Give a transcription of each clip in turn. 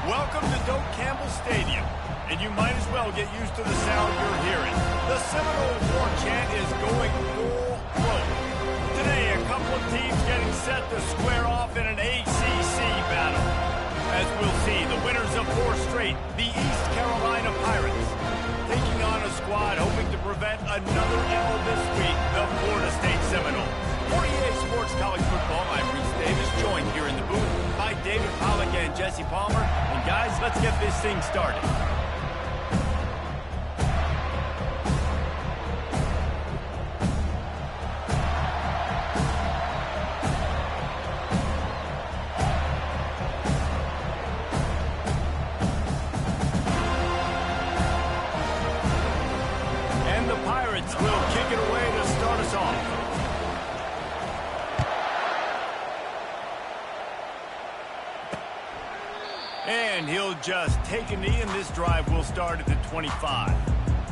Welcome to Doak Campbell Stadium, and you might as well get used to the sound you're hearing. The Seminole war chant is going full throat. Today, a couple of teams getting set to square off in an ACC battle. As we'll see, the winners of 4 straight, the East Carolina Pirates, taking on a squad hoping to prevent another L this week, the Florida State Seminoles. For EA Sports College Football, I'm Reese Davis, joined here in the booth by David Pollack and Jesse Palmer. And guys, let's get this thing started. And the Pirates will kick it away to start us off. And he'll just take a knee, and this drive will start at the 25.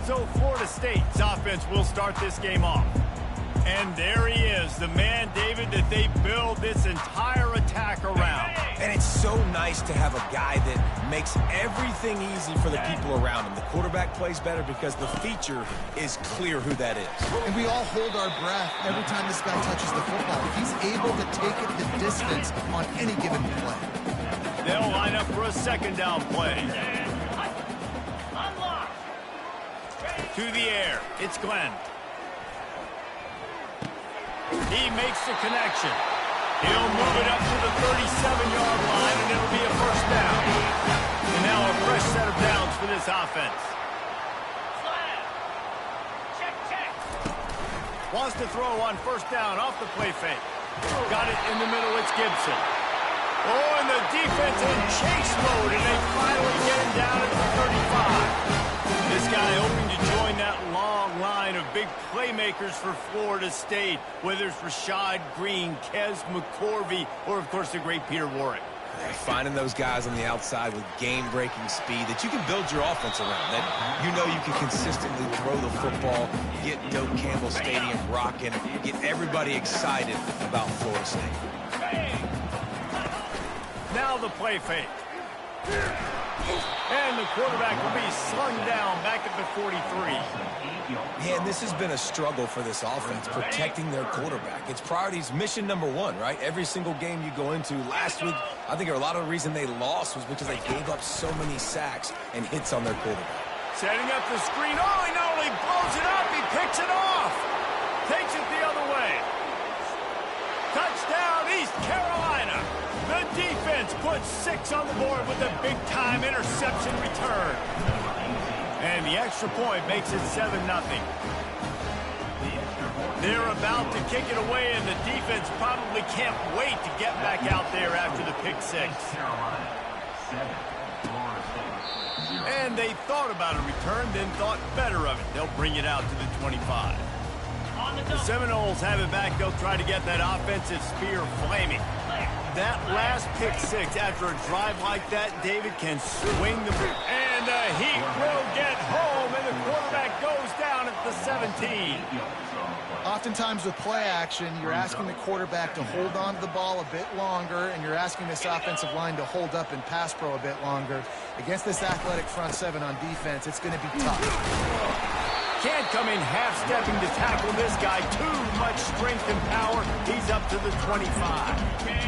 So Florida State's offense will start this game off. And there he is, the man, David, that they build this entire attack around. And it's so nice to have a guy that makes everything easy for the people around him. The quarterback plays better because the feature is clear who that is. And we all hold our breath every time this guy touches the football. He's able to take it the distance on any given play. They'll line up for a second down play. To the air, it's Glenn. He makes the connection. He'll move it up to the 37-yard line, and it'll be a first down. And now a fresh set of downs for this offense. Wants to throw on first down off the play fake. Got it in the middle, it's Gibson. Oh, and the defense in chase mode, and they finally get him down at the 35. This guy hoping to join that long line of big playmakers for Florida State, whether it's Rashad Green, Kez McCorvey, or, of course, the great Peter Warrick. Finding those guys on the outside with game-breaking speed that you can build your offense around, that you know you can consistently throw the football, get Doak Campbell Stadium rocking, get everybody excited about Florida State. Now the play fake. And the quarterback will be slung down back at the 43. Man, this has been a struggle for this offense, protecting their quarterback. It's priorities, mission number 1, right? Every single game you go into. Last week, I think a lot of the reason they lost was because they gave up so many sacks and hits on their quarterback. Setting up the screen. Oh, he not only blows it up, he picks it off. Takes it the other way. Touchdown, East Carolina. The defense puts 6 on the board with a big-time interception return. And the extra point makes it 7-0. They're about to kick it away, and the defense probably can't wait to get back out there after the pick 6. And they thought about a return, then thought better of it. They'll bring it out to the 25. The Seminoles have it back. They'll try to get that offensive spear flaming. That last pick 6 after a drive like that, David can swing the boot. And the Heat will get home, and the quarterback goes down at the 17. Oftentimes with play action, you're asking the quarterback to hold on to the ball a bit longer, and you're asking this offensive line to hold up in pass pro a bit longer. Against this athletic front 7 on defense, it's going to be tough. Can't come in half-stepping to tackle this guy. Too much strength and power. He's up to the 25.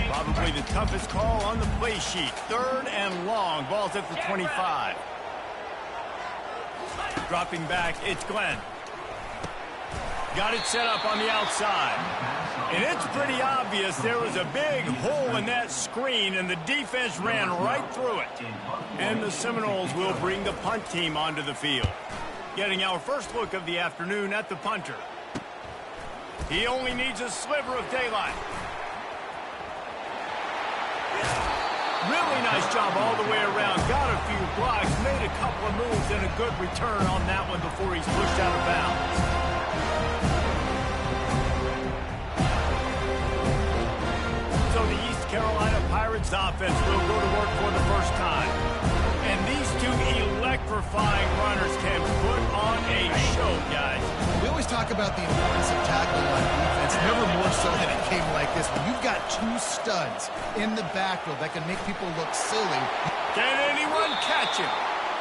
Probably the toughest call on the play sheet. 3rd and long. Ball's at the 25. Dropping back, it's Glenn. Got it set up on the outside. And it's pretty obvious there was a big hole in that screen, and the defense ran right through it. And the Seminoles will bring the punt team onto the field. Getting our first look of the afternoon at the punter. He only needs a sliver of daylight. Really nice job all the way around. Got a few blocks, made a couple of moves, and a good return on that one before he's pushed out of bounds. So the East Carolina Pirates offense will go to work for the first time. And these two electrifying runners can put on a show, guys. We always talk about the importance of tackling on defense, never more so than a game like this. When you've got 2 studs in the backfield that can make people look silly, Can anyone catch him?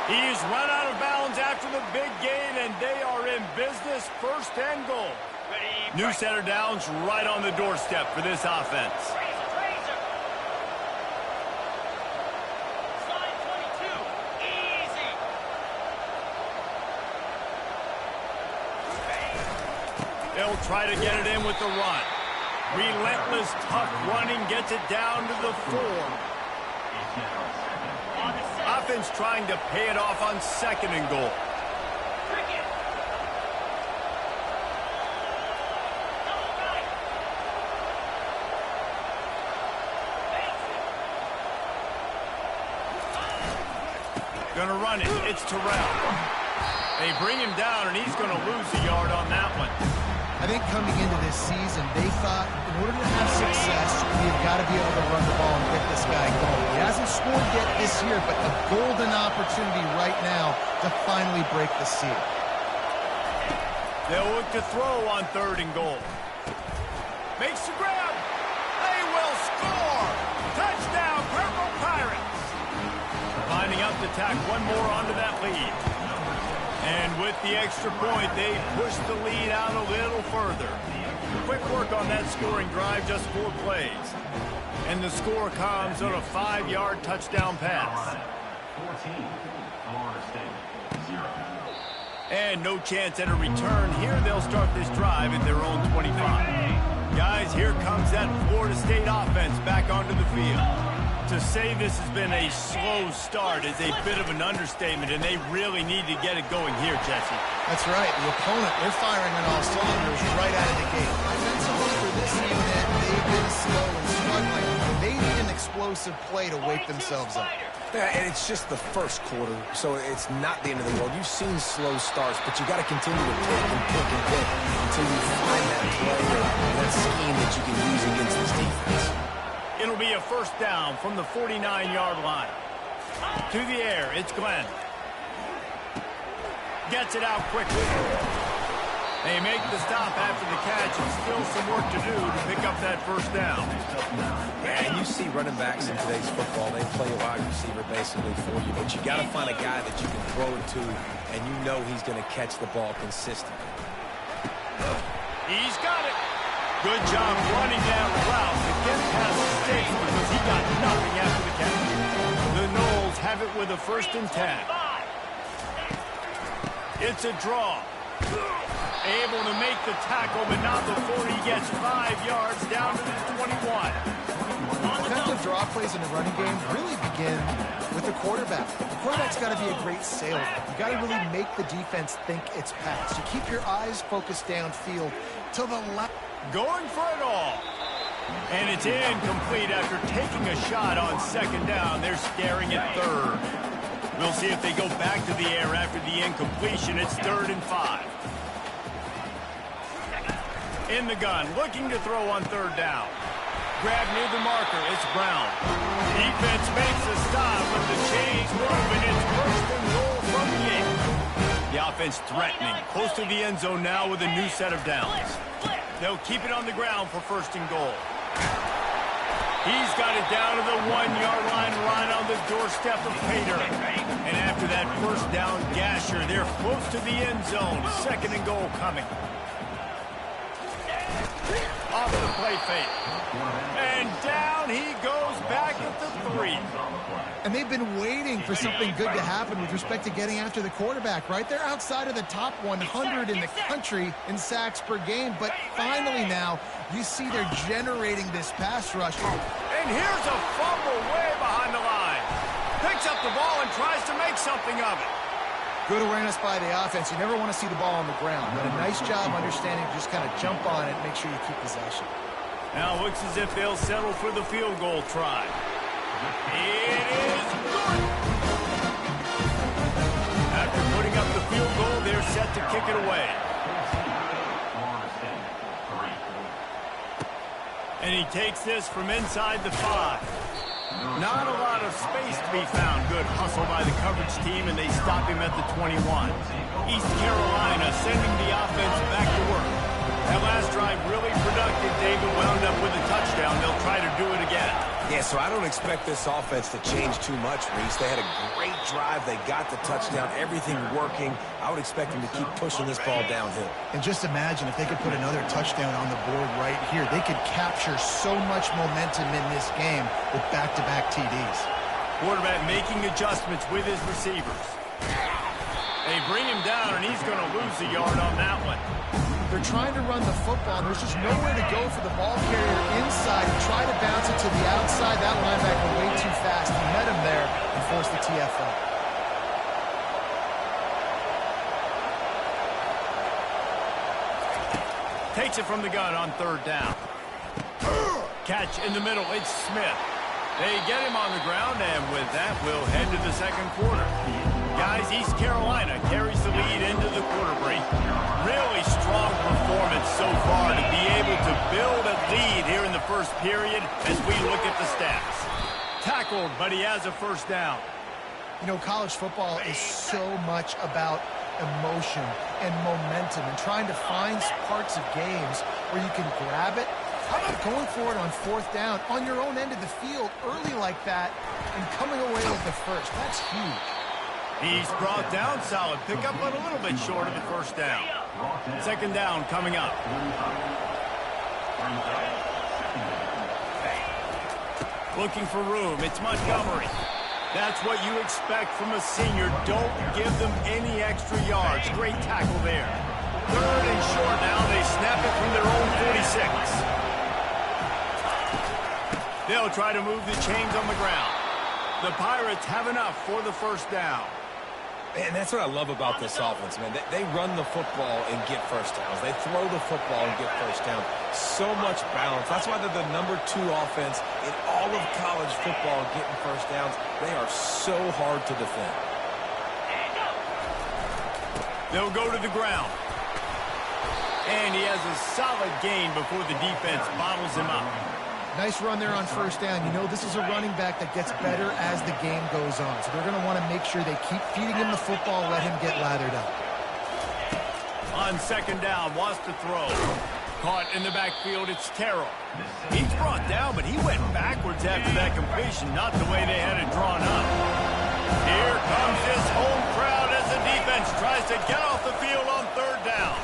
He's run out of bounds after the big gain, and they are in business, 1st and goal. New center downs right on the doorstep for this offense. Slide 22, Eecee. They'll try to get it in with the run. Relentless, tough running gets it down to the 4. Offense trying to pay it off on 2nd and goal. Gonna run it. It's Terrell. They bring him down, and he's going to lose a yard on that one. I think coming into this season, they thought in order to have success, we've got to be able to run the ball and get this guy going. He hasn't scored yet this year, but a golden opportunity right now to finally break the seal. They'll look to throw on 3rd and goal. Makes the grab. They will score. Touchdown, Purple Pirates. Lining up to tack one more onto that lead. And with the extra point, they push the lead out a little further. Quick work on that scoring drive, just 4 plays. And the score comes on a 5-yard touchdown pass. 14, Florida State, 0. And no chance at a return. Here they'll start this drive at their own 25. Guys, here comes that Florida State offense back onto the field. To say this has been a slow start is a bit of an understatement, and they really need to get it going here, Jesse. That's right. The opponent, they're firing on all cylinders right out of the gate. Offensively for this unit, they've been slow and struggling. They need an explosive play to wake themselves up. Yeah, and it's just the 1st quarter, so it's not the end of the world. You've seen slow starts, but you got to continue to pick and pick and pick until you find that play or that scheme that you can use against this defense. It'll be a 1st down from the 49-yard line. To the air, it's Glenn. Gets it out quickly. They make the stop after the catch, and still some work to do to pick up that 1st down. And you see running backs in today's football, they play a wide receiver basically for you, but you got to find a guy that you can throw it to, and you know he's going to catch the ball consistently. He's got it. Good job running down the route to get past the stakes because he got nothing after the catch. The Noles have it with a 1st and 10. It's a draw. Able to make the tackle, but not before he gets 5 yards down to the 21. Effective draw plays in the running game really begin with the quarterback. The quarterback's got to be a great sailor. You got to really make the defense think it's pass. You keep your eyes focused downfield till the left. Going for it all. And it's incomplete after taking a shot on 2nd down. They're staring at 3rd. We'll see if they go back to the air after the incompletion. It's 3rd and 5. In the gun, looking to throw on 3rd down. Grab near the marker, it's Brown. Defense makes a stop, but the chains move, and it's 1st and goal from the 8. The offense threatening, close to the end zone now with a new set of downs. They'll keep it on the ground for 1st and goal. He's got it down to the 1-yard line, right on the doorstep of Pater. And after that 1st down gasher, they're close to the end zone. 2nd and goal coming. Off the play fake. And down he goes back at the 3. And they've been waiting for something good to happen with respect to getting after the quarterback, right? They're outside of the top 100 in the country in sacks per game, but finally now you see they're generating this pass rush. And here's a fumble way behind the line. Picks up the ball and tries to make something of it. Good awareness by the offense. You never want to see the ball on the ground, but a nice job understanding to just kind of jump on it and make sure you keep possession. Now looks as if they'll settle for the field goal try. It is good. After putting up the field goal, they're set to kick it away. And he takes this from inside the 5. Not a lot of space to be found. Good hustle by the coverage team, and they stop him at the 21. East Carolina sending the offense back to work. That last drive really productive. David wound up with a touchdown. They'll try to do it again. Yeah, so I don't expect this offense to change too much, Reese. They had a great drive. They got the touchdown, everything working. I would expect them to keep pushing this ball downhill. And just imagine if they could put another touchdown on the board right here. They could capture so much momentum in this game with back-to-back TDs. Quarterback making adjustments with his receivers. They bring him down, and he's going to lose a yard on that one. They're trying to run the football. There's just nowhere to go for the ball carrier inside. He tried to bounce it to the outside. That linebacker way too fast. He met him there and forced the TFL. Takes it from the gun on third down. Catch in the middle. It's Smith. They get him on the ground, and with that, we'll head to the second quarter. Guys, East Carolina carries the lead into the quarter break. Really strong performance so far to be able to build a lead here in the first period as we look at the stats. Tackled, but he has a first down. You know, college football is so much about emotion and momentum and trying to find parts of games where you can grab it. How about going for it on fourth down on your own end of the field early like that and coming away with the first? That's huge. He's brought down, solid pickup, but a little bit short of the first down. Second down coming up. Looking for room, it's Montgomery. That's what you expect from a senior. Don't give them any extra yards. Great tackle there. Third and short now. They snap it from their own 46. They'll try to move the chains on the ground. The Pirates have enough for the first down. And that's what I love about this offense, man. They run the football and get first downs. They throw the football and get first down. So much balance. That's why they're the #2 offense in all of college football getting first downs. They are so hard to defend. They'll go to the ground. And he has a solid gain before the defense bottles him up. Nice run there on first down. You know, this is a running back that gets better as the game goes on. So they're going to want to make sure they keep feeding him the football, let him get lathered up. On second down, wants to throw. Caught in the backfield, it's Terrell. He's brought down, but he went backwards after that completion, not the way they had it drawn up. Here comes his home crowd as the defense tries to get off the field on third down.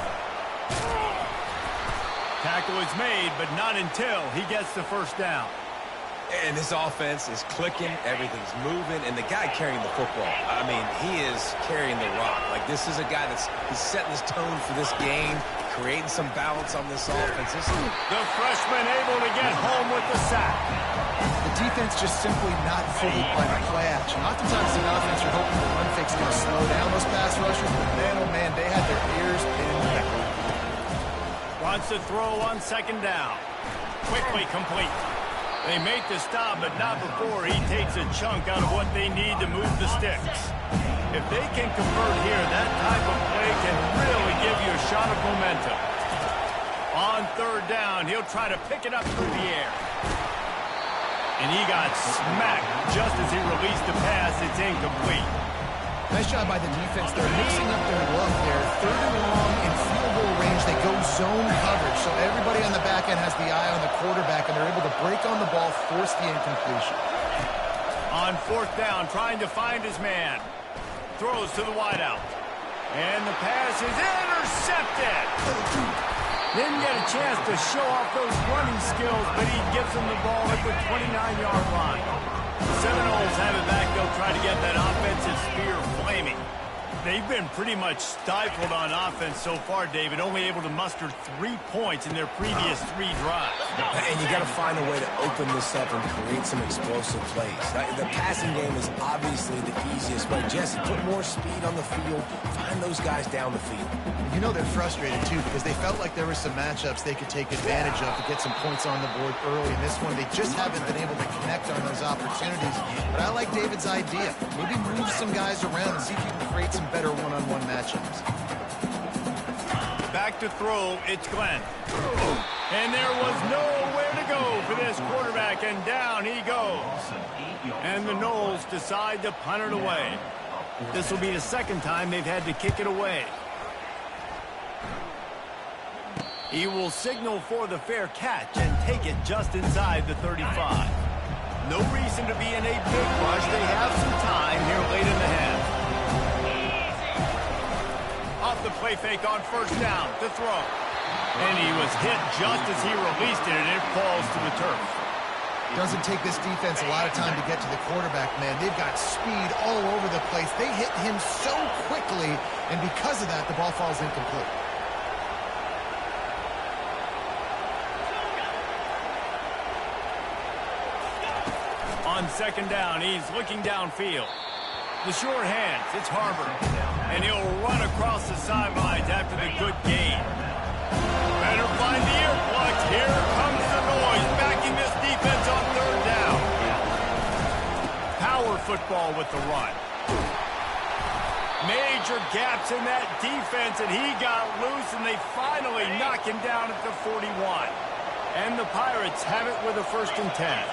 Tackle is made, but not until he gets the first down. And this offense is clicking, everything's moving, and the guy carrying the football, I mean, he is carrying the rock. Like, this is a guy he's setting his tone for this game, creating some balance on this offense. The freshman able to get home with the sack. The defense just simply not fooled by the play action. Oftentimes the offense, you're hoping the run fake's going to slow down those pass rushers, but man, oh man, they had their ears pinned back. Wants to throw on second down. Quickly complete. They make the stop, but not before he takes a chunk out of what they need to move the sticks. If they can convert here, that type of play can really give you a shot of momentum. On third down, he'll try to pick it up through the air. And he got smacked just as he released the pass. It's incomplete. Nice job by the defense. They're mixing up their look there. Third and long in field goal range. They go zone coverage. So everybody on the back end has the eye on the quarterback, and they're able to break on the ball, force the incompletion. On fourth down, trying to find his man. Throws to the wideout. And the pass is intercepted. Didn't get a chance to show off those running skills, but he gives them the ball at the 29-yard line. The Seminoles have it back. They'll try to get that offensive spear flaming. They've been pretty much stifled on offense so far, David, only able to muster 3 points in their previous 3 drives. And you got to find a way to open this up and create some explosive plays. The passing game is obviously the easiest way. Jesse, put more speed on the field. Find those guys down the field. You know they're frustrated, too, because they felt like there were some matchups they could take advantage of to get some points on the board early. In this one, they just haven't been able to connect on those opportunities. But I like David's idea. Maybe move some guys around and see if you can create some better one-on-one matchups. Back to throw, it's Glenn. And there was nowhere to go for this quarterback, and down he goes. And the Noles decide to punt it away. This will be the second time they've had to kick it away. He will signal for the fair catch and take it just inside the 35. No reason to be in a big rush. They have some time here late in the half. Off the play fake on first down to throw. And he was hit just as he released it, and it falls to the turf. Doesn't take this defense a lot of time to get to the quarterback, man. They've got speed all over the place. They hit him so quickly, and because of that, the ball falls incomplete. On second down, he's looking downfield. The short hands, it's Harbor. And he'll run across the sidelines after the good gain. Better find the earplugs. Here comes the noise, backing this defense on third down. Power football with the run. Major gaps in that defense, and he got loose, and they finally knock him down at the 41. And the Pirates have it with a 1st and 10.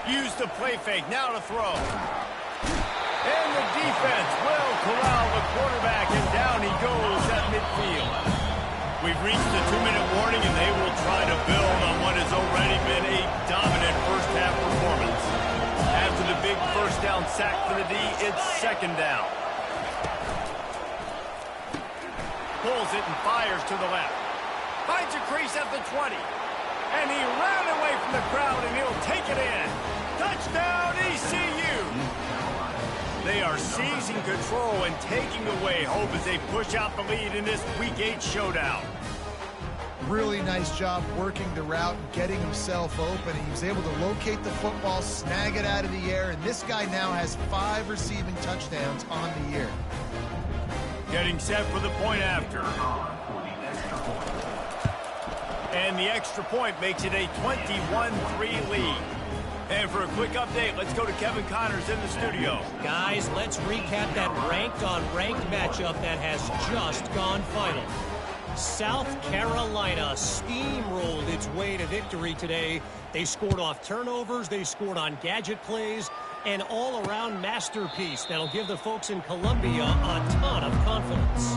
Use the play fake, now to throw. And the defense will corral the quarterback, and down he goes at midfield. We've reached the 2-minute warning, and they will try to build on what has already been a dominant first-half performance. After the big first down sack for the D, it's second down. Pulls it and fires to the left. Finds a crease at the 20. And he ran away from the crowd, and he'll take it in. Touchdown, Eecee U! They are seizing control and taking away hope as they push out the lead in this Week 8 showdown. Really nice job working the route and getting himself open. He was able to locate the football, snag it out of the air, and this guy now has 5 receiving touchdowns on the year. Getting set for the point after. And the extra point makes it a 21-3 lead. And for a quick update, let's go to Kevin Connors in the studio. Guys, let's recap that ranked-on-ranked matchup that has just gone final. South Carolina steamrolled its way to victory today. They scored off turnovers, they scored on gadget plays, an all-around masterpiece that'll give the folks in Columbia a ton of confidence.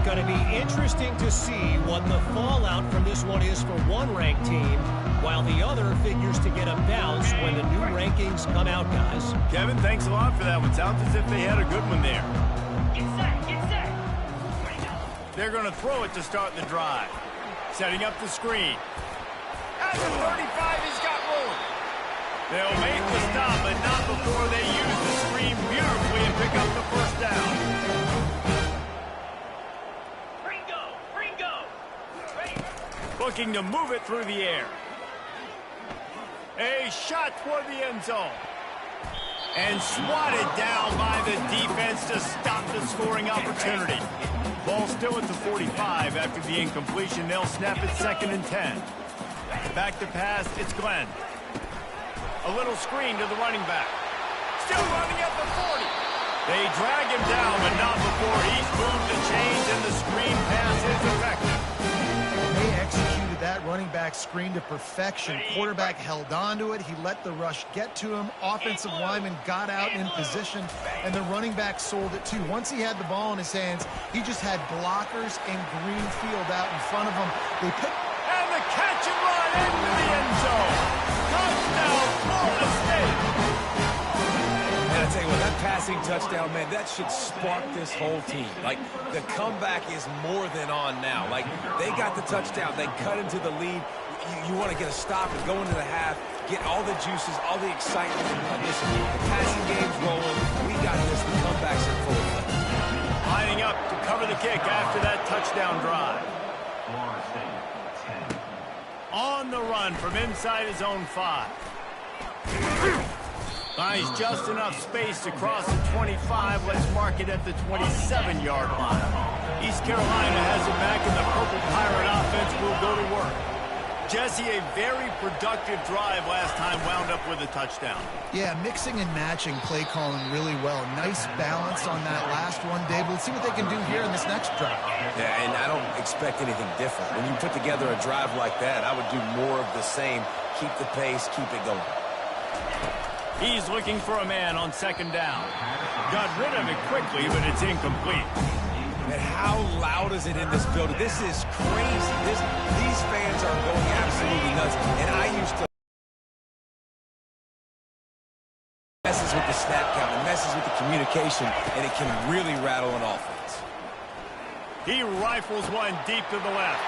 Going to be interesting to see what the fallout from this one is for one ranked team, while the other figures to get a bounce when the new rankings come out, guys. Kevin, thanks a lot for that one. Sounds as if they had a good one there. Get set, get set. They're going to throw it to start the drive. Setting up the screen. At the 35, he's got room. They'll make the stop, but not before they use the screen beautifully and pick up the first down. Ringo. Ready? Looking to move it through the air. A shot toward the end zone. And swatted down by the defense to stop the scoring opportunity. Ball still at the 45 after the incompletion. They'll snap it 2nd and 10. Back to pass, it's Glenn. A little screen to the running back. Still running at the 40. They drag him down, but not before he's moved the chains, and the screen pass is effective. They executed that running back screen to perfection. Quarterback held on to it. He let the rush get to him. Offensive lineman got out in position, and the running back sold it too. Once he had the ball in his hands, he just had blockers and green field out in front of him. They picked. And the catch and run into the end zone. Touchdown, Florida State. And I tell you what, that passing touchdown, man, that should spark this whole team. Like, the comeback is more than on now. Like, they got the touchdown. They cut into the lead. You want to get a stop and go into the half, get all the juices, all the excitement. Listen, the passing game's rolling. We got this. The comeback's in full effect. Lining up to cover the kick after that touchdown drive. Florida State, 10. On the run from inside his own 5. Finds just enough space to cross the 25. Let's mark it at the 27-yard line. East Carolina has it back, and the Purple Pirate offense will go to work. Jesse, a very productive drive last time wound up with a touchdown. Yeah, mixing and matching play calling really well. Nice balance on that last one, Dave. Let's see what they can do here in this next drive. Yeah, and I don't expect anything different. When you put together a drive like that, I would do more of the same. Keep the pace, keep it going. He's looking for a man on 2nd down. Got rid of it quickly, but it's incomplete. And how loud is it in this building? This is crazy. These fans are going absolutely nuts. And I used to messes with the snap count, it messes with the communication, and it can really rattle an offense. He rifles one deep to the left.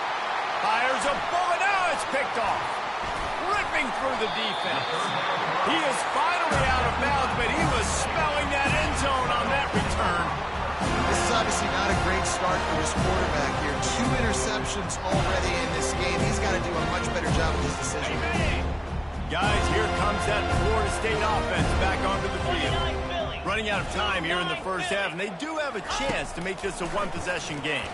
Fires a bullet. Now it's picked off. Ripping through the defense. He is finally out of bounds, but he was smelling that end zone on that return. This is obviously not a great start for his quarterback here. 2 interceptions already in this game. He's got to do a much better job with his decision. Guys, here comes that Florida State offense back onto the field. 49 Philly. Running out of time here in the first half, and they do have a chance to make this a one-possession game.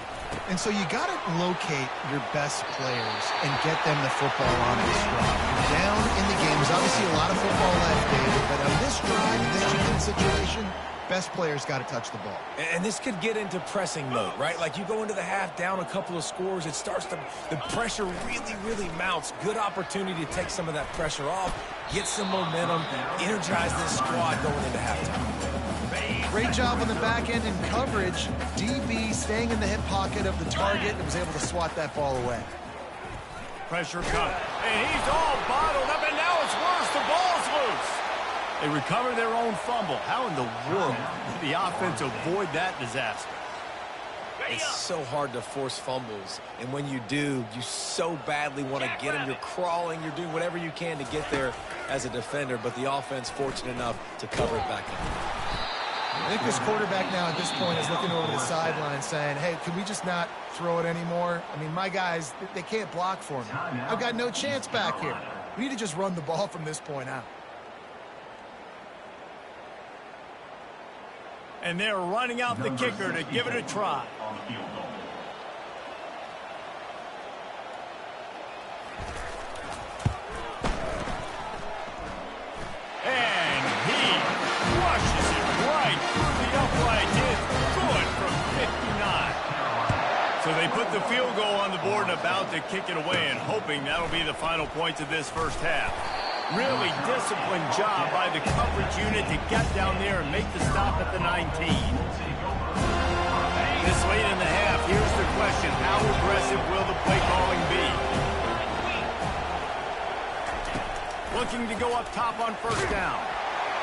And so you got to locate your best players and get them the football on this drive. You're down in the game. There's obviously a lot of football left, David, but on this drive, in this chicken situation, best players got to touch the ball. And this could get into pressing mode, right? Like you go into the half down a couple of scores, it starts to, the pressure really, really mounts. Good opportunity to take some of that pressure off, get some momentum, energize this squad going into halftime. Great job on the back end in coverage. DB staying in the hip pocket of the target and was able to swat that ball away. Pressure coming. And he's all bottled up, and now it's worse. The ball's loose. They recover their own fumble. How in the world did the offense avoid that disaster? It's so hard to force fumbles, and when you do, you so badly want to get them. You're crawling, you're doing whatever you can to get there as a defender, but the offense fortunate enough to cover it back up. I think this quarterback now at this point is looking over the sideline saying, hey, can we just not throw it anymore? I mean, my guys, they can't block for me. I've got no chance back here. We need to just run the ball from this point out. And they're running out the kicker to give it a try. And he crushes it right through the upright. It's good from 59. So they put the field goal on the board and about to kick it away, and hoping that'll be the final points of this first half. Really disciplined job by the coverage unit to get down there and make the stop at the 19. This late in the half, here's the question. How aggressive will the play calling be? Looking to go up top on first down.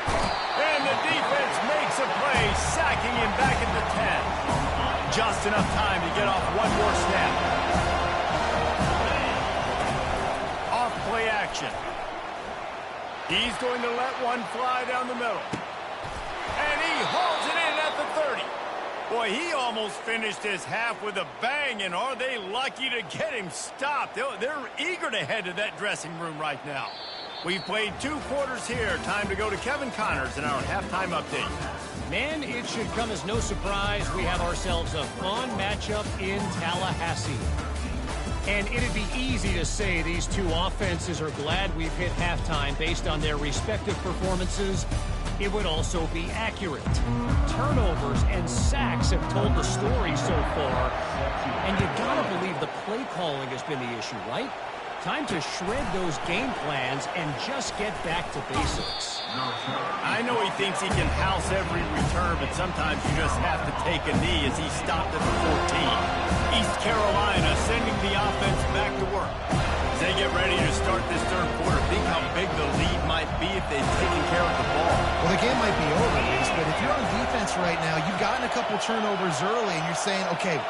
And the defense makes a play, sacking him back at the 10. Just enough time to get off one more snap. Off play action. He's going to let one fly down the middle. And he hauls it in at the 30. Boy, he almost finished his half with a bang, and are they lucky to get him stopped? They're eager to head to that dressing room right now. We've played 2 quarters here. Time to go to Kevin Connors in our halftime update. Man, it should come as no surprise we have ourselves a fun matchup in Tallahassee. And it'd be easy to say these two offenses are glad we've hit halftime based on their respective performances. It would also be accurate. Turnovers and sacks have told the story so far. And you gotta believe the play calling has been the issue, right? Time to shred those game plans and just get back to basics. I know he thinks he can house every return, but sometimes you just have to take a knee as he stopped at the 14. East Carolina sending the offense back to work. As they get ready to start this third quarter, think how big the lead might be if they've taken care of the ball. Well, the game might be over, Reese, but if you're on defense right now, you've gotten a couple turnovers early, and you're saying, okay,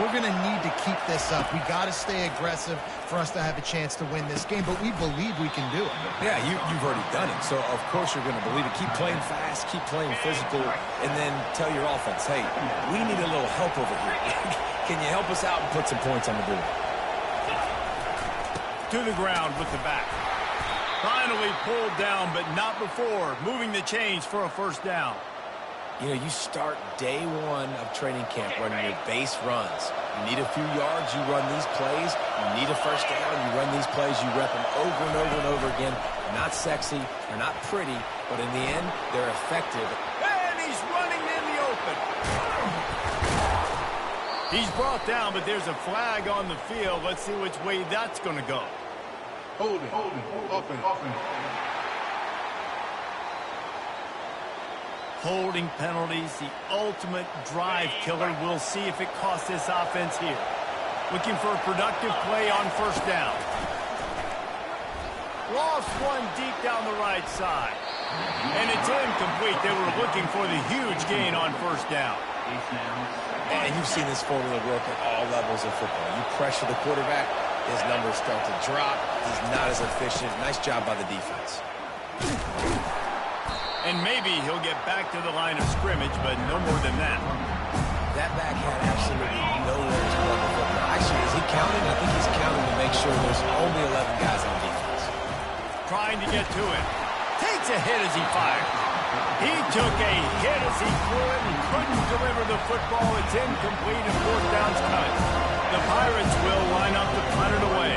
we're going to need to keep this up. We got to stay aggressive for us to have a chance to win this game, but we believe we can do it. Yeah, you've already done it, so of course you're going to believe it. Keep playing fast, keep playing physical, and then tell your offense, hey, we need a little help over here. Can you help us out and put some points on the board? To the ground with the back. Finally pulled down, but not before moving the chains for a first down. You know, you start day one of training camp running your base runs. You need a few yards, you run these plays. You need a first down, you run these plays. You rep them over and over and over again. They're not sexy, they're not pretty, but in the end, they're effective. And he's running in the open. He's brought down, but there's a flag on the field. Let's see which way that's going to go. Holding penalties, the ultimate drive killer. We'll see if it costs this offense here. Looking for a productive play on first down. Lost one deep down the right side. And it's incomplete. They were looking for the huge gain on first down. And you've seen this formula work at all levels of football. You pressure the quarterback, his numbers start to drop. He's not as efficient. Nice job by the defense. And maybe he'll get back to the line of scrimmage, but no more than that. That back had absolutely nowhere to run the football. Actually, is he counting? I think he's counting to make sure there's only 11 guys on defense. Trying to get to it. Takes a hit as he fires. He took a hit as he threw it and couldn't deliver the football. It's incomplete and fourth down's cut. The Pirates will line up to punt it away.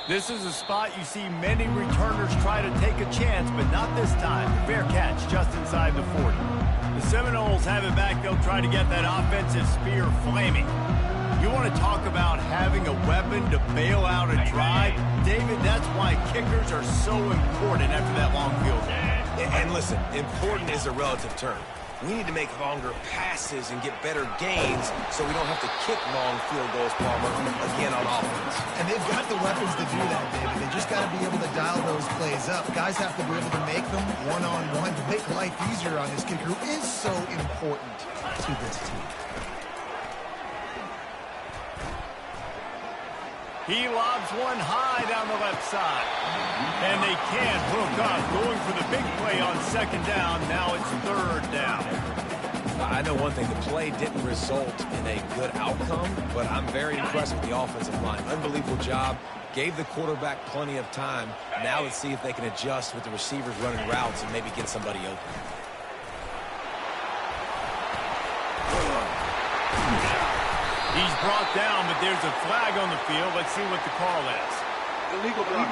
This is a spot you see many returners try to take a chance, but not this time. Fair catch just inside the 40. The Seminoles have it back. They'll try to get that offensive spear flaming. You want to talk about having a weapon to bail out a drive? David, that's why kickers are so important after that long field goal. And listen, important is a relative term. We need to make longer passes and get better gains so we don't have to kick long field goals, Palmer, again on offense. And they've got the weapons to do that, David. They just got to be able to dial those plays up. Guys have to be able to make them one-on-one to make life easier on this kicker, who is so important to this team. He lobs one high down the left side. And they can't hook up. Going for the big play on second down. Now it's third down. I know one thing. The play didn't result in a good outcome, but I'm very impressed with the offensive line. Unbelievable job. Gave the quarterback plenty of time. Now let's see if they can adjust with the receivers running routes and maybe get somebody open. He's brought down, but there's a flag on the field. Let's see what the call is. Illegal block.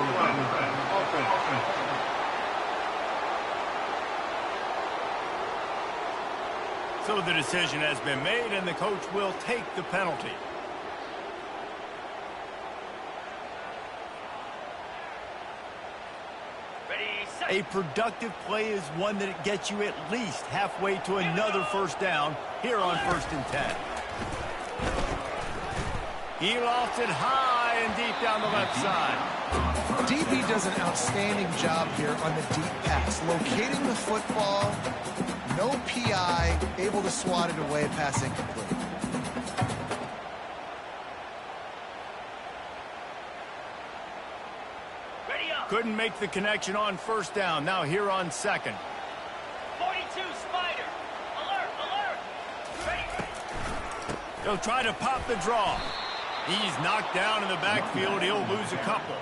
So the decision has been made, and the coach will take the penalty. A productive play is one that gets you at least halfway to another first down here on 1st and 10. He lofts it high and deep down the left side. DB does an outstanding job here on the deep pass. Locating the football, no PI, able to swat it away, pass incomplete. Ready up. Couldn't make the connection on first down. Now here on second. 42, Spider. Alert, alert. Ready. He'll try to pop the draw. He's knocked down in the backfield. He'll lose a couple.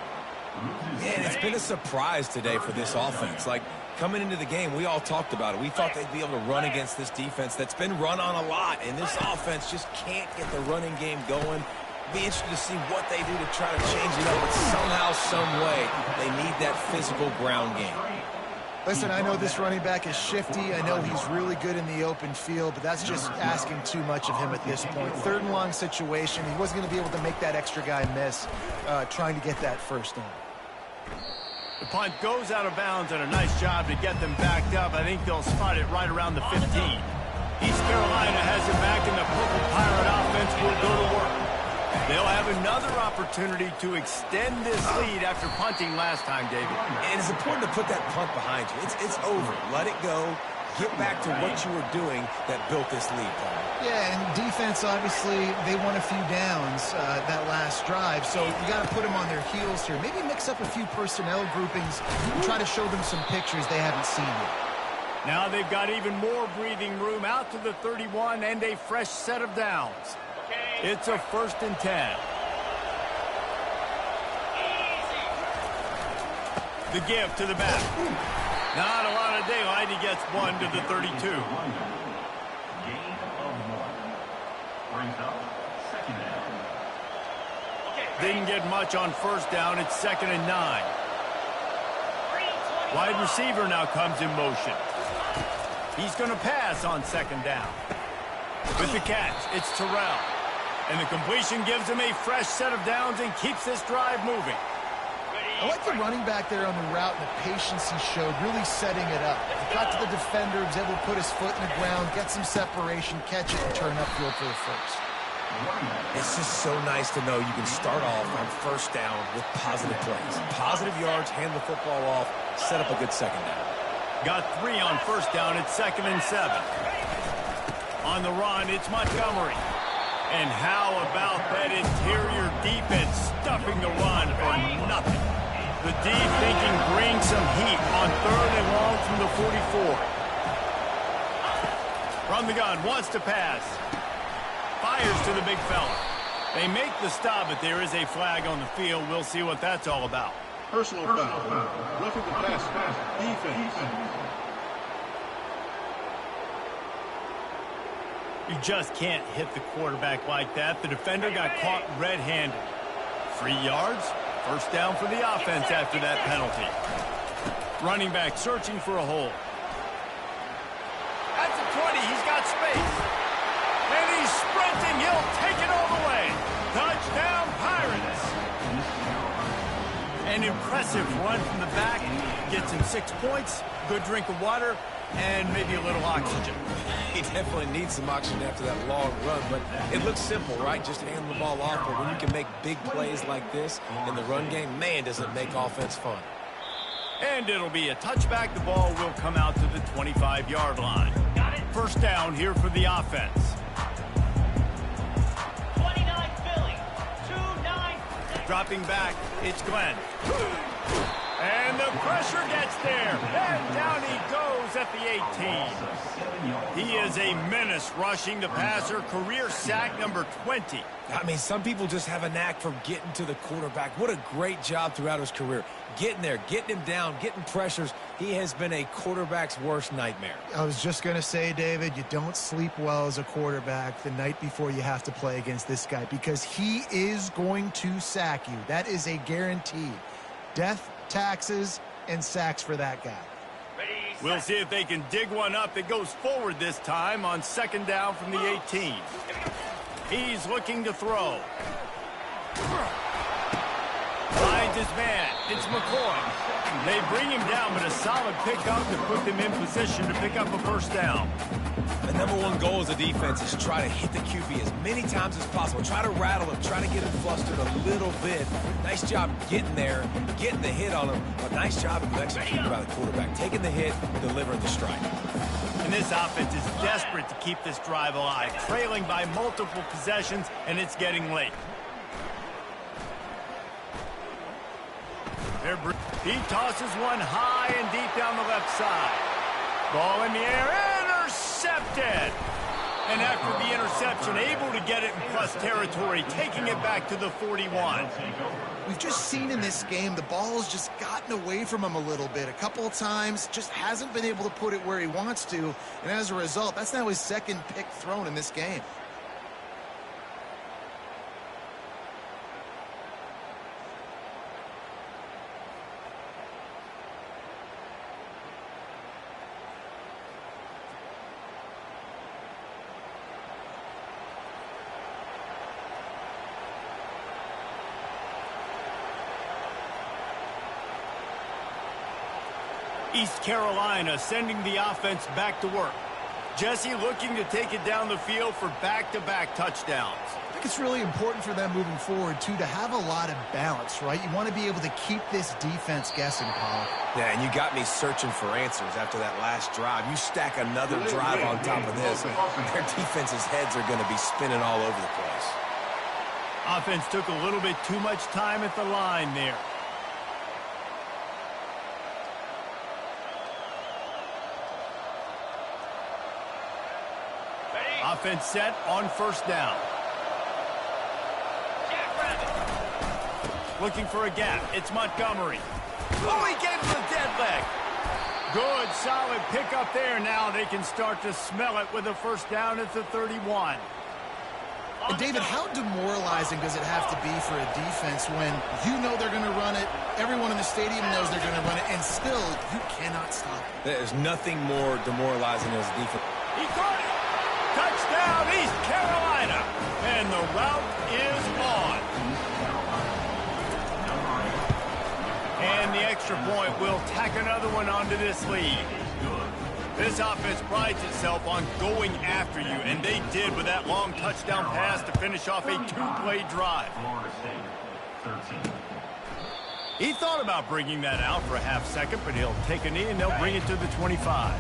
Man, it's been a surprise today for this offense. Like, coming into the game, we all talked about it. We thought they'd be able to run against this defense that's been run on a lot, and this offense just can't get the running game going. Be interested to see what they do to try to change it up, but somehow, some way, they need that physical ground game. Listen, I know this running back is shifty. I know he's really good in the open field, but that's just asking too much of him at this point. 3rd and long situation. He wasn't going to be able to make that extra guy miss trying to get that first down. The punt goes out of bounds, and a nice job to get them backed up. I think they'll spot it right around the 15. East Carolina has it back, and the Purple Pirate offense will go to work. They'll have another opportunity to extend this lead after punting last time, David. And it's important to put that punt behind you. It's over. Let it go. Get back to what you were doing that built this lead, Paul. Yeah, and defense, obviously, they won a few downs that last drive, so you got to put them on their heels here. Maybe mix up a few personnel groupings and try to show them some pictures they haven't seen yet. Now they've got even more breathing room out to the 31 and a fresh set of downs. It's a 1st and 10. The give to the back. Not a lot of daylight. He gets one to the 32. Gain of 1. Brings up 2nd down. Didn't get much on first down. It's 2nd and 9. Wide receiver now comes in motion. He's going to pass on 2nd down. With the catch, it's Terrell. And the completion gives him a fresh set of downs and keeps this drive moving. I like the running back there on the route and the patience he showed, really setting it up. He got to the defender, was able to put his foot in the ground, get some separation, catch it, and turn upfield for the first. It's just so nice to know you can start off on first down with positive plays. Positive yards, hand the football off, set up a good second down. Got 3 on first down. It's 2nd and 7. On the run, it's Montgomery. And how about that interior defense stuffing the run for nothing? The D thinking bring some heat on 3rd and long from the 44. From the gun, wants to pass. Fires to the big fella. They make the stop, but there is a flag on the field. We'll see what that's all about. Personal foul. Roughing the pass. Defense. You just can't hit the quarterback like that. The defender got caught red-handed. 3 yards. First down for the offense after that penalty. Running back searching for a hole. At the 20, he's got space. And he's sprinting. He'll take it all the way. Touchdown, Pirates. An impressive run from the back. Gets him 6 points, good drink of water, and maybe a little oxygen. He definitely needs some oxygen after that long run, but it looks simple, right? Just hand the ball off, but when you can make big plays like this in the run game, man, does it make offense fun. And it'll be a touchback. The ball will come out to the 25-yard line. First down here for the offense. 29 Philly. 2-9. Dropping back, it's Glenn. And the pressure gets there. And down he goes at the 18. He is a menace rushing the passer. Career sack number 20. I mean, some people just have a knack for getting to the quarterback. What a great job throughout his career. Getting there, getting him down, getting pressures. He has been a quarterback's worst nightmare. I was just going to say, David, you don't sleep well as a quarterback the night before you have to play against this guy because he is going to sack you. That is a guarantee. Death, taxes, and sacks for that guy. We'll see if they can dig one up. It goes forward this time on 2nd down from the 18. He's looking to throw. Finds his man. It's McCoy. They bring him down, but a solid pickup to put them in position to pick up a first down. The number one goal as a defense is try to hit the QB as many times as possible. Try to rattle him, try to get him flustered a little bit. Nice job getting there, getting the hit on him, but nice job of executing by the quarterback. Taking the hit, delivering the strike. And this offense is desperate to keep this drive alive, trailing by multiple possessions, and it's getting late. He tosses one high and deep down the left side. Ball in the air, intercepted. And after the interception, able to get it in plus territory, taking it back to the 41. We've just seen in this game the ball has just gotten away from him a little bit. A couple of times, just hasn't been able to put it where he wants to. And as a result, that's now his 2nd pick thrown in this game. East Carolina sending the offense back to work. Jesse looking to take it down the field for back-to-back touchdowns. I think it's really important for them moving forward, too, to have a lot of balance, right? You want to be able to keep this defense guessing, Paul. Yeah, and you got me searching for answers after that last drive. You stack another drive on top of this, their defense's heads are going to be spinning all over the place. Offense took a little bit too much time at the line there. Offense set on first down. Looking for a gap. It's Montgomery. Oh, he gave him a dead leg. Good, solid pickup there. Now they can start to smell it with a first down at the 31. And David, how demoralizing does it have to be for a defense when you know they're going to run it, everyone in the stadium knows they're going to run it, and still you cannot stop it? There's nothing more demoralizing as a defense. He caught it. Touchdown, East Carolina. And And the route is on. And the extra point will tack another one onto this lead. This offense prides itself on going after you, and they did with that long touchdown pass to finish off a two-play drive. He thought about bringing that out for a half second, but he'll take a knee and they'll bring it to the 25.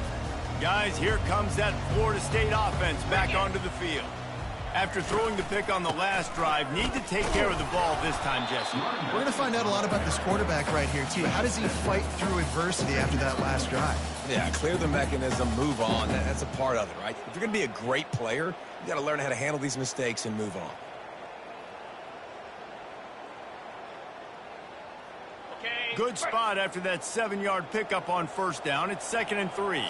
Guys, here comes that Florida State offense back onto the field. After throwing the pick on the last drive, need to take care of the ball this time, Jesse. We're going to find out a lot about this quarterback right here, too. How does he fight through adversity after that last drive? Yeah, clear the mechanism, move on. That's a part of it, right? If you're going to be a great player, you got to learn how to handle these mistakes and move on. Good spot after that 7-yard pickup on first down. It's 2nd and 3.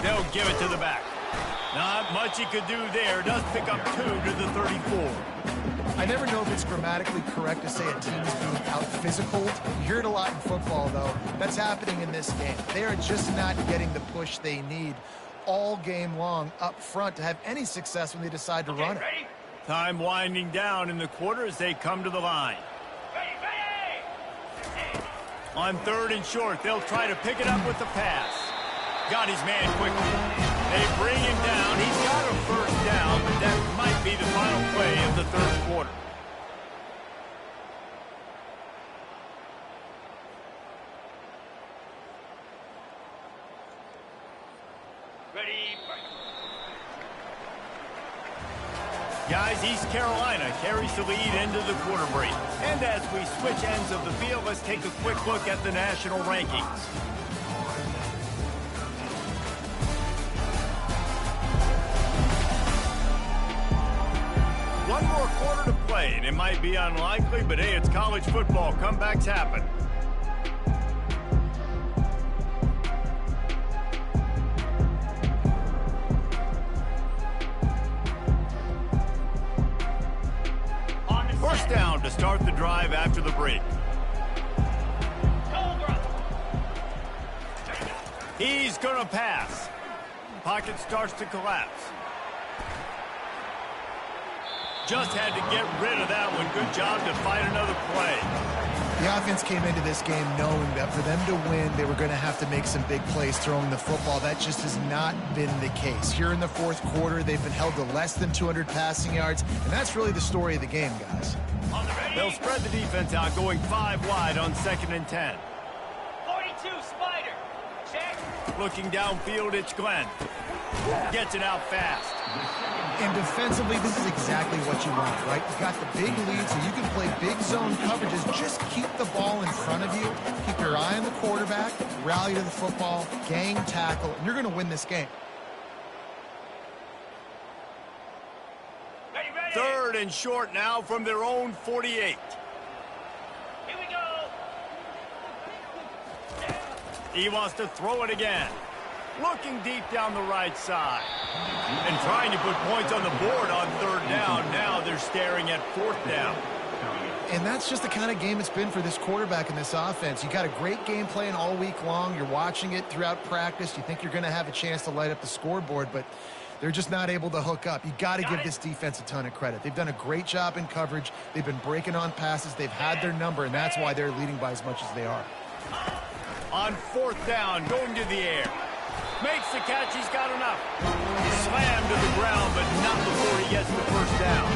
They'll give it to the back. Not much he could do there. Does pick up 2 to the 34. I never know if it's grammatically correct to say a team is being out-physicaled. You hear it a lot in football, though. That's happening in this game. They are just not getting the push they need all game long up front to have any success when they decide to run it. Time winding down in the quarter as they come to the line. On 3rd and short, they'll try to pick it up with the pass. Got his man quickly. They bring him down. He's got a first down, but that might be the final play of the 3rd quarter. Guys, East Carolina carries the lead into the quarter break. And as we switch ends of the field, let's take a quick look at the national rankings. One more quarter to play, and it might be unlikely, but hey, it's college football. Comebacks happen. First down to start the drive after the break. He's going to pass. Pocket starts to collapse. Just had to get rid of that one. Good job to find another play. The offense came into this game knowing that for them to win, they were going to have to make some big plays throwing the football. That just has not been the case. Here in the 4th quarter, they've been held to less than 200 passing yards, and that's really the story of the game, guys. They'll spread the defense out, going 5 wide on 2nd and 10. 42, Spider. Check. Looking downfield, it's Glenn. Gets it out fast. And defensively, this is exactly what you want, right? You've got the big lead, so you can play big zone coverages. Just keep the ball in front of you. Keep your eye on the quarterback. Rally to the football. Gang tackle. And you're going to win this game. Ready. 3rd and short now from their own 48. Here we go. He wants to throw it again. Looking deep down the right side. And trying to put points on the board on 3rd down. Now they're staring at 4th down. And that's just the kind of game it's been for this quarterback in this offense. You got a great game plan all week long. You're watching it throughout practice. You think you're going to have a chance to light up the scoreboard, but they're just not able to hook up. You got to give this defense a ton of credit. They've done a great job in coverage. They've been breaking on passes. They've had their number, and that's why they're leading by as much as they are. On 4th down, going to the air. Makes the catch. He's got enough. Slammed to the ground, but not before he gets the first down.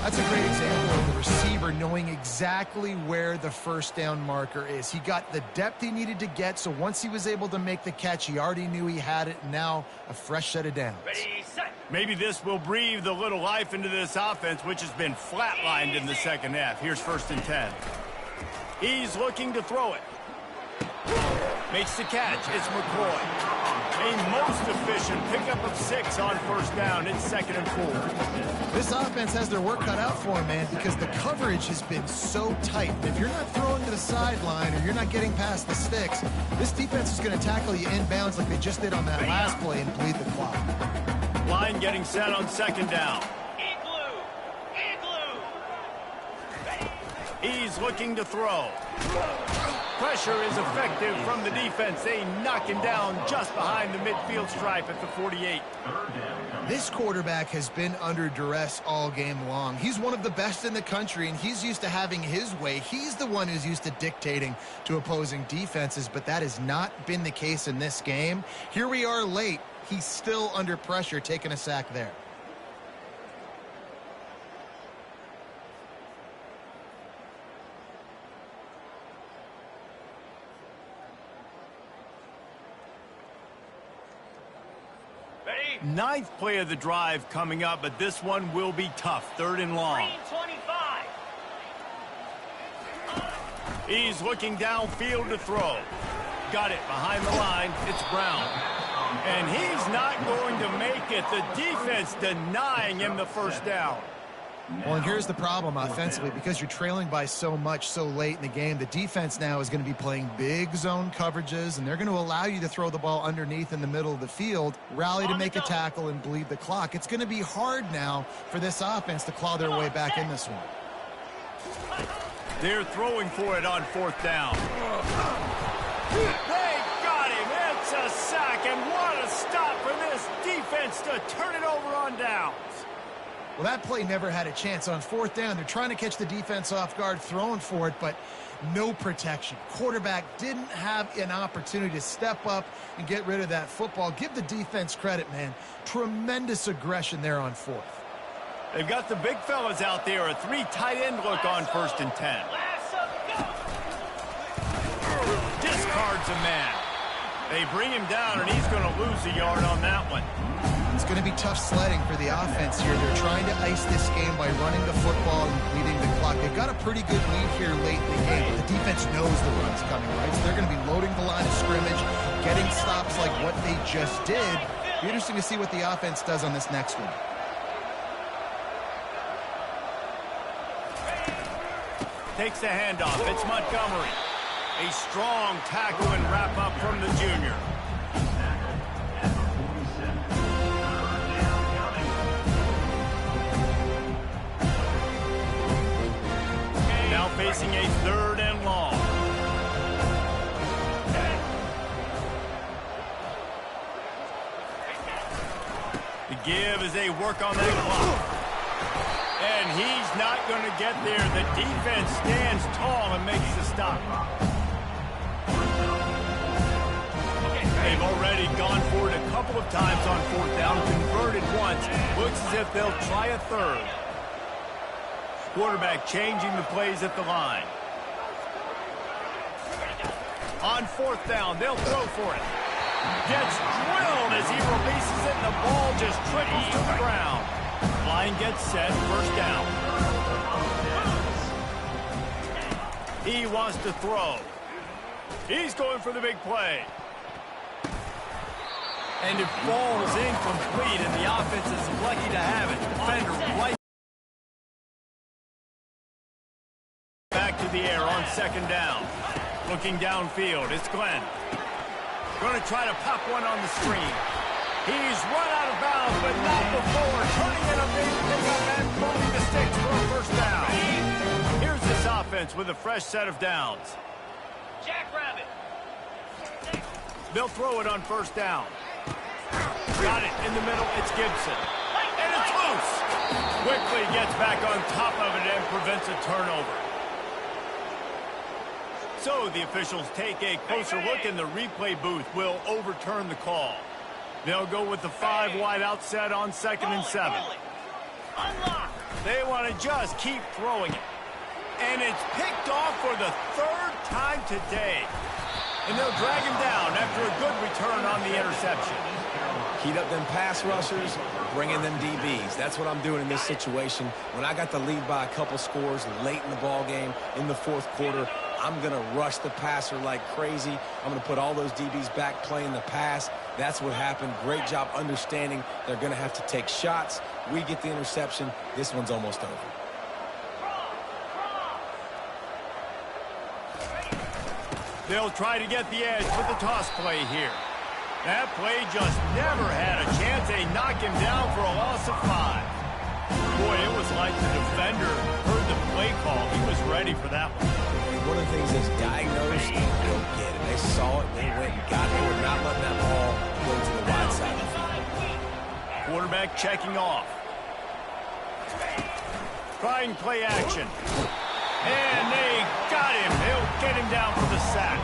That's a great example of the receiver knowing exactly where the first down marker is. He got the depth he needed to get, so once he was able to make the catch, he already knew he had it. Now a fresh set of downs. Ready, set. Maybe this will breathe a little life into this offense, which has been flatlined in the 2nd half. Here's 1st and 10. He's looking to throw it. Makes the catch. It's McCoy. A most efficient pickup of 6 on first down. It's 2nd and 4. This offense has their work cut out for them, man, because the coverage has been so tight. If you're not throwing to the sideline or you're not getting past the sticks, this defense is going to tackle you inbounds like they just did on that last play and bleed the clock. Line getting set on 2nd down. Igloo. He's looking to throw. Pressure is effective from the defense. They knock him down just behind the midfield stripe at the 48. This quarterback has been under duress all game long. He's one of the best in the country, and he's used to having his way. He's the one who's used to dictating to opposing defenses, but that has not been the case in this game. Here we are late. He's still under pressure, taking a sack there. Ninth play of the drive coming up, but this one will be tough. 3rd and long. 25. He's looking downfield to throw. Got it behind the line. It's Brown. And he's not going to make it. The defense denying him the first down. Well, and here's the problem offensively. Because you're trailing by so much so late in the game, the defense now is going to be playing big zone coverages, and they're going to allow you to throw the ball underneath in the middle of the field, rally to make a tackle, and bleed the clock. It's going to be hard now for this offense to claw their way back in this one. They're throwing for it on 4th down. They got him. It's a sack, and what a stop for this defense to turn it over on downs. Well, that play never had a chance. On 4th down, they're trying to catch the defense off guard, throwing for it, but no protection. Quarterback didn't have an opportunity to step up and get rid of that football. Give the defense credit, man. Tremendous aggression there on 4th. They've got the big fellas out there. A 3 tight end look on 1st and 10. Discards a man. They bring him down, and he's going to lose a yard on that one. It's going to be tough sledding for the offense here. They're trying to ice this game by running the football and bleeding the clock. They've got a pretty good lead here late in the game, but the defense knows the run's coming, right? So they're going to be loading the line of scrimmage, getting stops like what they just did. Be interesting to see what the offense does on this next one. Takes the handoff. It's Montgomery. A strong tackle and wrap up from the junior. Now facing a 3rd and long. The give as they work on that clock. And he's not going to get there. The defense stands tall and makes the stop. They've already gone for it a couple of times on 4th down, converted once. Looks as if they'll try a 3rd. Quarterback changing the plays at the line. On 4th down, they'll throw for it. Gets drilled as he releases it, and the ball just trickles to the ground. Line gets set, 1st down. He wants to throw. He's going for the big play. And it falls incomplete, and the offense is lucky to have it. Defender right back to the air on 2nd down. Looking downfield, it's Glenn. Going to try to pop one on the screen. He's run out of bounds, but not before. Turning in a big pickup and moving the sticks for a 1st down. Here's this offense with a fresh set of downs. Jackrabbit. They'll throw it on 1st down. Got it in the middle. It's Gibson. And it's loose. Quickly gets back on top of it and prevents a turnover. So the officials take a closer look, and the replay booth will overturn the call. They'll go with the 5 wide out set on 2nd and 7. They want to just keep throwing it. And it's picked off for the 3rd time today. And they'll drag him down after a good return on the interception. Heat up them pass rushers, bring in them DBs. That's what I'm doing in this situation. When I got the lead by a couple scores late in the ball game in the 4th quarter, I'm going to rush the passer like crazy. I'm going to put all those DBs back playing the pass. That's what happened. Great job understanding they're going to have to take shots. We get the interception. This one's almost over. They'll try to get the edge with the toss play here. That play just never had a chance. They knock him down for a loss of 5. Boy, it was like the defender heard the play call. He was ready. ready for that one. One of the things that's diagnosed, they'll get it. They saw it, they went and got it. They were not letting that ball go to the wide side of the field. Quarterback checking off. Trying play action. And they got him. They'll get him down for the sack.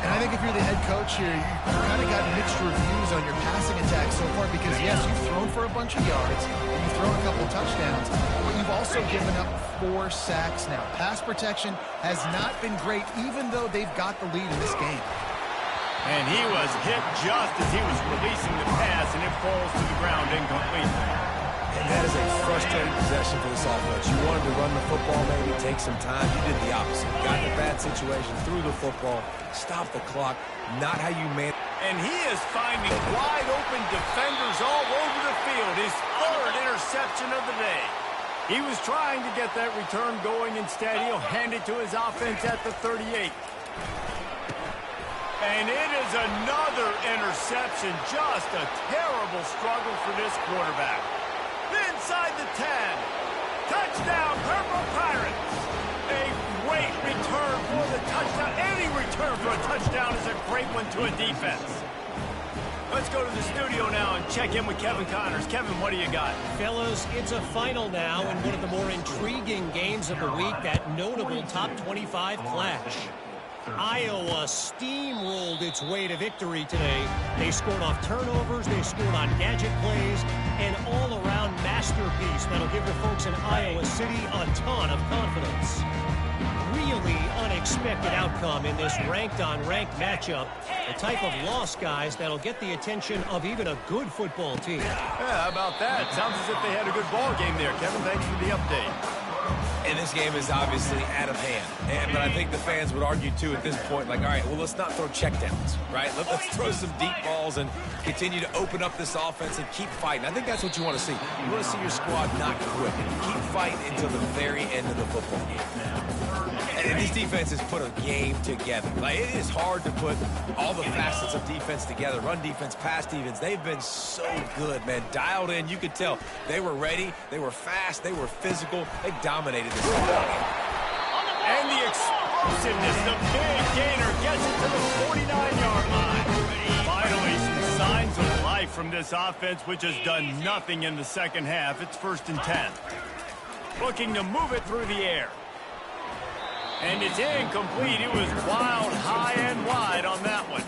And I think if you're the head coach here, you've kind of got mixed reviews on your passing attack so far because, yes, you've thrown for a bunch of yards, and you've thrown a couple of touchdowns, but you've also given up 4 sacks now. Pass protection has not been great, even though they've got the lead in this game. And he was hit just as he was releasing the pass, and it falls to the ground incomplete. And that is a frustrating possession for this offense. You wanted to run the football, maybe take some time. You did the opposite. Got in a bad situation, threw the football, stopped the clock. Not how you man. And he is finding wide open defenders all over the field. His 3rd interception of the day. He was trying to get that return going. Instead, he'll hand it to his offense at the 38. And it is another interception. Just a terrible struggle for this quarterback. Inside the 10. Touchdown, Purple Pirates. A great return for the touchdown. Any return for a touchdown is a great one to a defense. Let's go to the studio now and check in with Kevin Connors. Kevin, what do you got? Fellas, it's a final now in one of the more intriguing games of the week, that notable top 25 clash. Iowa steamrolled its way to victory today. They scored off turnovers, they scored on gadget plays, an all-around masterpiece that'll give the folks in Iowa City a ton of confidence. Really unexpected outcome in this ranked-on-ranked matchup. The type of loss, guys, that'll get the attention of even a good football team. Yeah, how about that? Sounds as if they had a good ball game there. Kevin, thanks for the update. And this game is obviously out of hand. But I think the fans would argue, too, at this point, like, all right, well, let's not throw checkdowns, right? Let's throw some deep balls and continue to open up this offense and keep fighting. I think that's what you want to see. You want to see your squad not quit. Keep fighting until the very end of the football game. And this defense has put a game together. Like, it is hard to put all the facets of defense together. Run defense, pass defense. They've been so good, man. Dialed in. You could tell they were ready. They were fast. They were physical. They dominated this football game. And the explosiveness, the big gainer gets it to the 49-yard line. Finally, some signs of life from this offense, which has done nothing in the second half. It's 1st and 10. Looking to move it through the air. And it's incomplete. It was wild, high and wide on that one.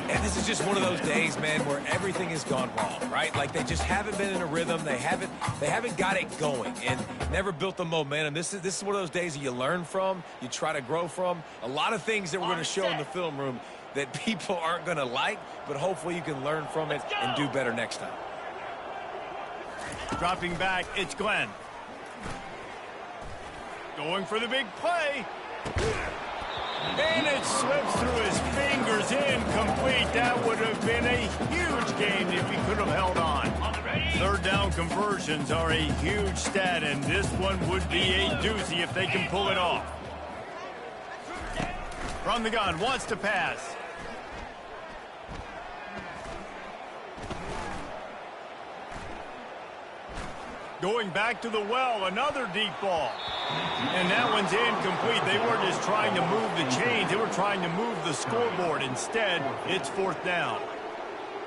And this is just one of those days, man, where everything has gone wrong, right? Like they just haven't been in a rhythm. They haven't got it going and never built the momentum. This is one of those days that you learn from, you try to grow from. A lot of things that we're going to show in the film room that people aren't going to like, but hopefully you can learn from it and do better next time. Dropping back, it's Glenn. Going for the big play. And it slips through his fingers, incomplete. That would have been a huge game if he could have held on. 3rd down conversions are a huge stat, and this one would be a doozy if they can pull it off. From the gun, wants to pass. Going back to the well, another deep ball. And that one's incomplete. They weren't just trying to move the chains. They were trying to move the scoreboard. Instead, it's 4th down.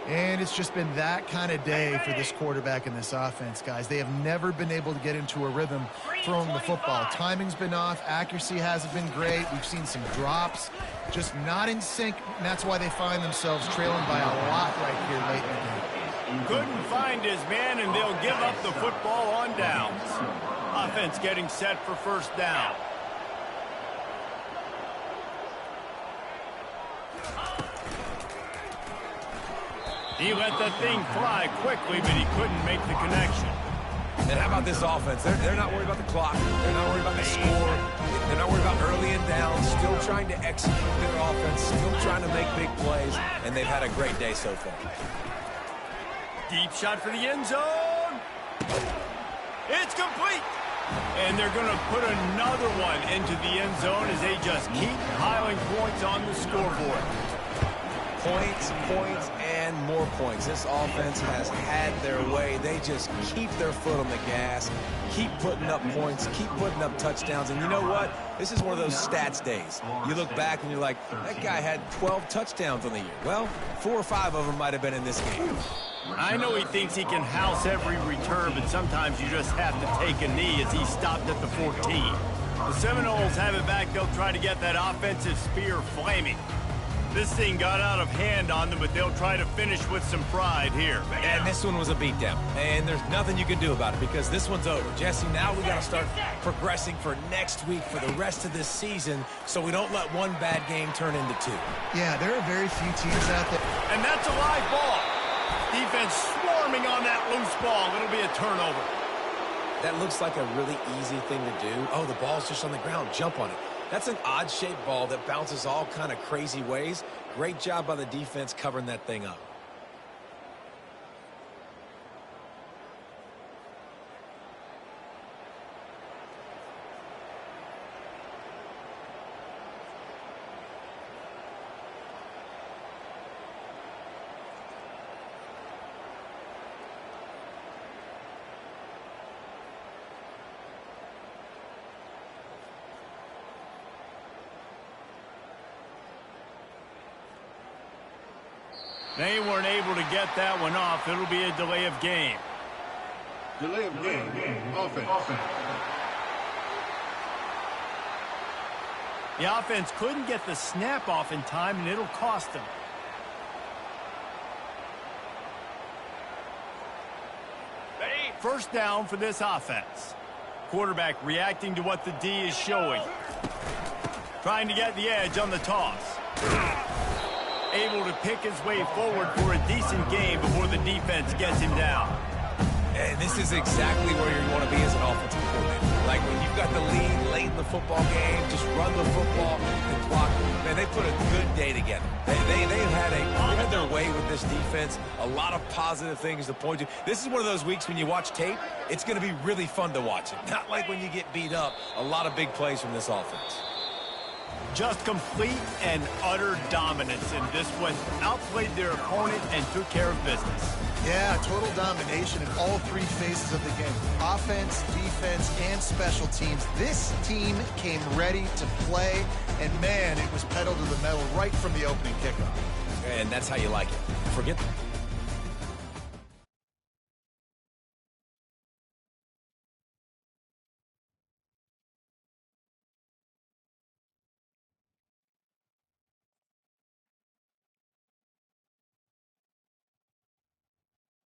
And it's just been that kind of day for this quarterback and this offense, guys. They have never been able to get into a rhythm throwing the football. Timing's been off. Accuracy hasn't been great. We've seen some drops. Just not in sync, and that's why they find themselves trailing by a lot right here late in the game. Couldn't find his man, and they'll give up the football on downs. Offense getting set for 1st down. He let that thing fly quickly, but he couldn't make the connection. And how about this offense? They're not worried about the clock. They're not worried about the score. They're not worried about early and down. Still trying to execute their offense. Still trying to make big plays. And they've had a great day so far. Deep shot for the end zone. It's complete. And they're going to put another one into the end zone as they just keep piling points on the scoreboard. Points, points, and more points. This offense has had their way. They just keep their foot on the gas, keep putting up points, keep putting up touchdowns. And you know what? This is one of those stats days. You look back and you're like, that guy had 12 touchdowns on the year. Well, 4 or 5 of them might have been in this game. I know he thinks he can house every return, but sometimes you just have to take a knee as he stopped at the 14. The Seminoles have it back. They'll try to get that offensive spear flaming. This thing got out of hand on them, but they'll try to finish with some pride here. And this one was a beatdown. And there's nothing you can do about it because this one's over. Jesse, now we got to start progressing for next week for the rest of this season so we don't let one bad game turn into 2. Yeah, there are very few teams out there. And that's a live ball. Defense swarming on that loose ball. It'll be a turnover. That looks like a really easy thing to do. Oh, the ball's just on the ground. Jump on it. That's an odd-shaped ball that bounces all kind of crazy ways. Great job by the defense covering that thing up. They weren't able to get that one off. It'll be a delay of game. Delay of game. Offense. The offense couldn't get the snap off in time, and it'll cost them. Ready? First down for this offense. Quarterback reacting to what the D is showing. Trying to get the edge on the toss. Able to pick his way forward for a decent game before the defense gets him down. And this is exactly where you want to be as an offensive coordinator. Like when you've got the lead late in the football game, just run the football and block. Man, they put a good day together. They've had their way with this defense. A lot of positive things to point to. This is one of those weeks when you watch tape, it's going to be really fun to watch it. Not like when you get beat up. A lot of big plays from this offense. Just complete and utter dominance in this one. Outplayed their opponent and took care of business. Yeah, total domination in all 3 phases of the game. Offense, defense, and special teams. This team came ready to play, and man, it was pedal to the metal right from the opening kickoff. And that's how you like it. Forget